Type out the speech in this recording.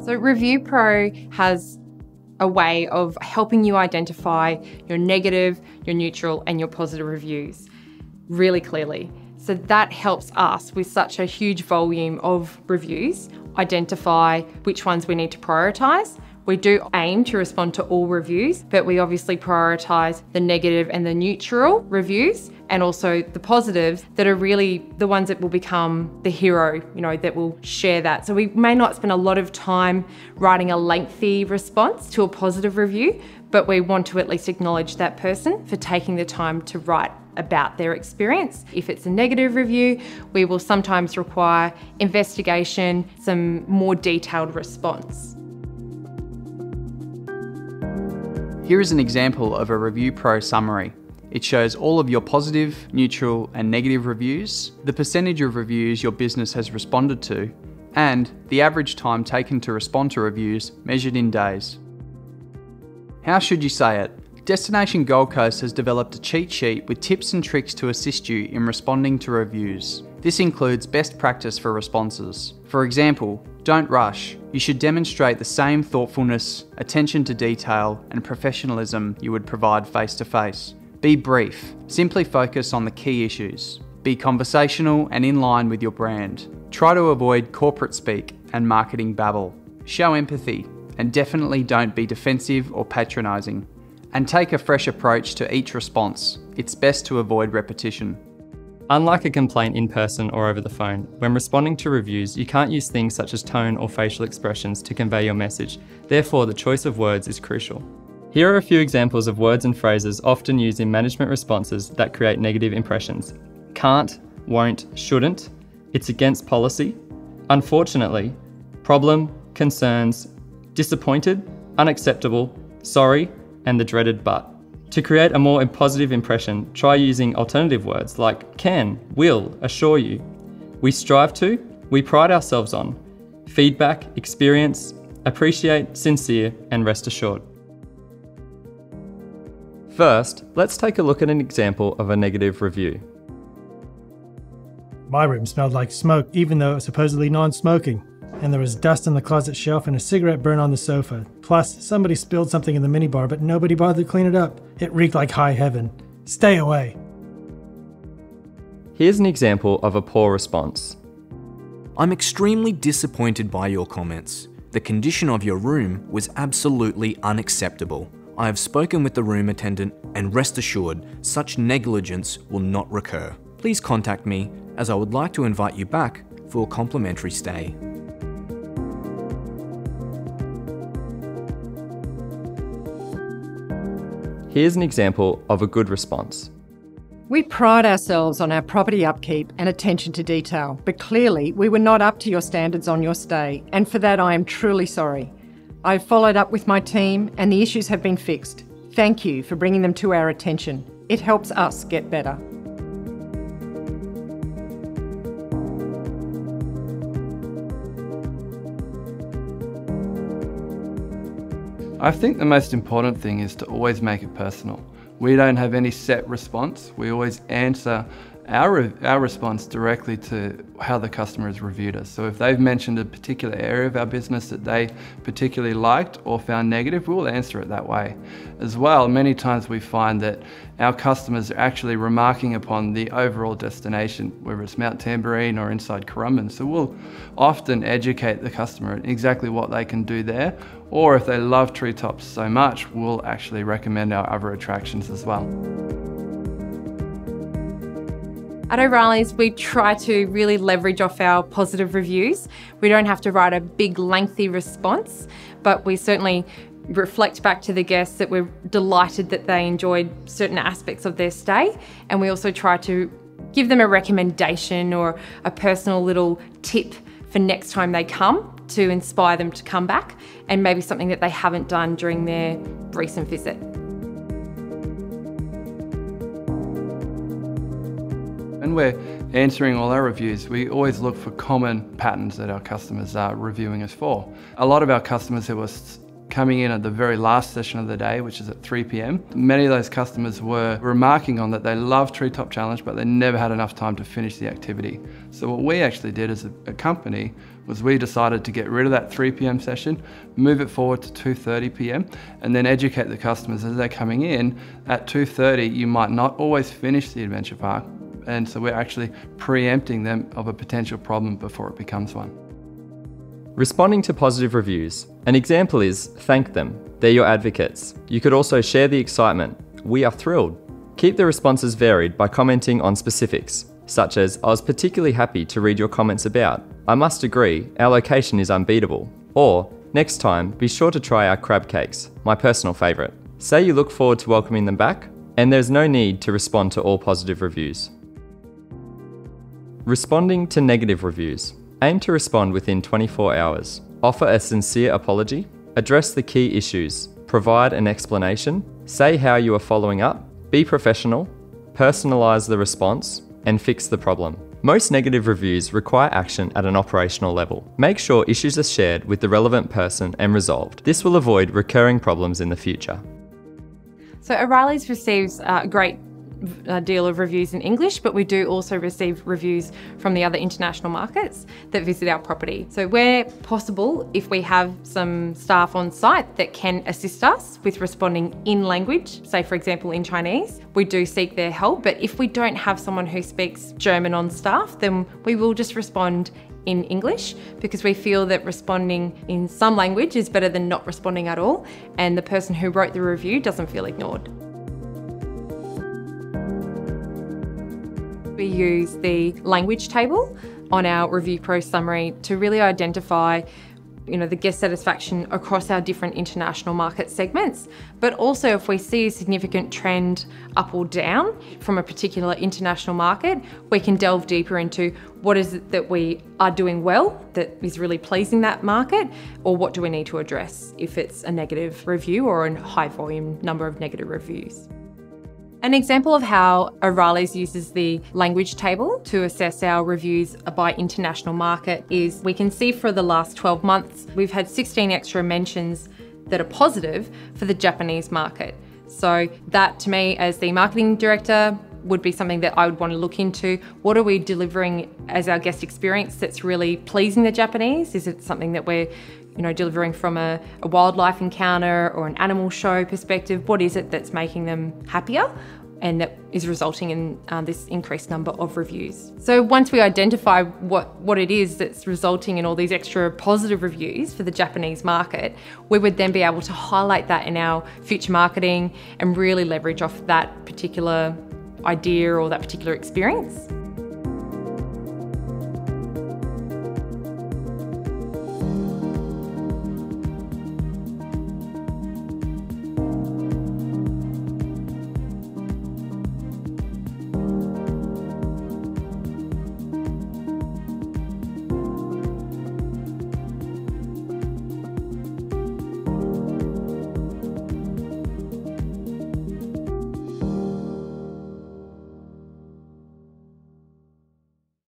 So Review Pro has a way of helping you identify your negative, your neutral, and your positive reviews really clearly. So that helps us with such a huge volume of reviews identify which ones we need to prioritise. We do aim to respond to all reviews, but we obviously prioritise the negative and the neutral reviews, and also the positives that are really the ones that will become the hero, that will share that. So we may not spend a lot of time writing a lengthy response to a positive review, but we want to at least acknowledge that person for taking the time to write about their experience. If it's a negative review, we will sometimes require investigation, some more detailed response. Here is an example of a Review Pro summary. It shows all of your positive, neutral, and negative reviews, the percentage of reviews your business has responded to, and the average time taken to respond to reviews measured in days. How should you say it? Destination Gold Coast has developed a cheat sheet with tips and tricks to assist you in responding to reviews. This includes best practice for responses. For example, don't rush. You should demonstrate the same thoughtfulness, attention to detail, and professionalism you would provide face-to-face. Be brief. Simply focus on the key issues. Be conversational and in line with your brand. Try to avoid corporate speak and marketing babble. Show empathy, and definitely don't be defensive or patronising. And take a fresh approach to each response. It's best to avoid repetition. Unlike a complaint in person or over the phone, when responding to reviews, you can't use things such as tone or facial expressions to convey your message. Therefore, the choice of words is crucial. Here are a few examples of words and phrases often used in management responses that create negative impressions. Can't, won't, shouldn't, it's against policy, unfortunately, problem, concerns, disappointed, unacceptable, sorry, and the dreaded but. To create a more positive impression, try using alternative words like can, will, assure you. We strive to, we pride ourselves on. Feedback, experience, appreciate, sincere, and rest assured. First, let's take a look at an example of a negative review. My room smelled like smoke, even though it was supposedly non-smoking. And there was dust on the closet shelf and a cigarette burn on the sofa. Plus, somebody spilled something in the minibar, but nobody bothered to clean it up. It reeked like high heaven. Stay away. Here's an example of a poor response. I'm extremely disappointed by your comments. The condition of your room was absolutely unacceptable. I have spoken with the room attendant and rest assured, such negligence will not recur. Please contact me as I would like to invite you back for a complimentary stay. Here's an example of a good response. We pride ourselves on our property upkeep and attention to detail, but clearly we were not up to your standards on your stay, and for that I am truly sorry. I've followed up with my team and the issues have been fixed. Thank you for bringing them to our attention. It helps us get better. I think the most important thing is to always make it personal. We don't have any set response. We always answer our response directly to how the customer has reviewed us. So if they've mentioned a particular area of our business that they particularly liked or found negative, we'll answer it that way. As well, many times we find that our customers are actually remarking upon the overall destination, whether it's Mount Tamborine or inside Currumbin. So we'll often educate the customer exactly what they can do there, or if they love Treetops so much, we'll actually recommend our other attractions as well. At O'Reilly's, we try to really leverage off our positive reviews. We don't have to write a big, lengthy response, but we certainly reflect back to the guests that we're delighted that they enjoyed certain aspects of their stay. And we also try to give them a recommendation or a personal little tip for next time they come to inspire them to come back, and maybe something that they haven't done during their recent visit. When we're answering all our reviews, we always look for common patterns that our customers are reviewing us for. A lot of our customers who are coming in at the very last session of the day, which is at 3 p.m. Many of those customers were remarking on that they love Treetop Challenge, but they never had enough time to finish the activity. So what we actually did as a company was we decided to get rid of that 3 p.m. session, move it forward to 2:30 p.m, and then educate the customers as they're coming in. At 2:30, you might not always finish the adventure park, and so we're actually preempting them of a potential problem before it becomes one. Responding to positive reviews. An example is thank them. They're your advocates. You could also share the excitement. We are thrilled. Keep the responses varied by commenting on specifics, such as, I was particularly happy to read your comments about. I must agree, our location is unbeatable. Or, next time, be sure to try our crab cakes, my personal favourite. Say you look forward to welcoming them back, and there's no need to respond to all positive reviews. Responding to negative reviews. Aim to respond within 24 hours. Offer a sincere apology. Address the key issues. Provide an explanation. Say how you are following up. Be professional. Personalise the response. And fix the problem. Most negative reviews require action at an operational level. Make sure issues are shared with the relevant person and resolved. This will avoid recurring problems in the future. So O'Reilly's receives a great deal of reviews in English, but we do also receive reviews from the other international markets that visit our property. So where possible, if we have some staff on site that can assist us with responding in language, say for example in Chinese, we do seek their help. But if we don't have someone who speaks German on staff, then we will just respond in English, because we feel that responding in some language is better than not responding at all, and the person who wrote the review doesn't feel ignored. We use the language table on our Review Pro summary to really identify the guest satisfaction across our different international market segments, but also if we see a significant trend up or down from a particular international market, we can delve deeper into what is it that we are doing well that is really pleasing that market, or what do we need to address if it's a negative review or a high volume number of negative reviews. An example of how O'Reilly's uses the language table to assess our reviews by international market is we can see for the last 12 months, we've had 16 extra mentions that are positive for the Japanese market. So that, to me, as the marketing director, would be something that I would want to look into. What are we delivering as our guest experience that's really pleasing the Japanese? Is it something that we're delivering from a wildlife encounter or an animal show perspective? What is it that's making them happier and that is resulting in this increased number of reviews? So once we identify what it is that's resulting in all these extra positive reviews for the Japanese market, we would then be able to highlight that in our future marketing and really leverage off that particular idea or that particular experience.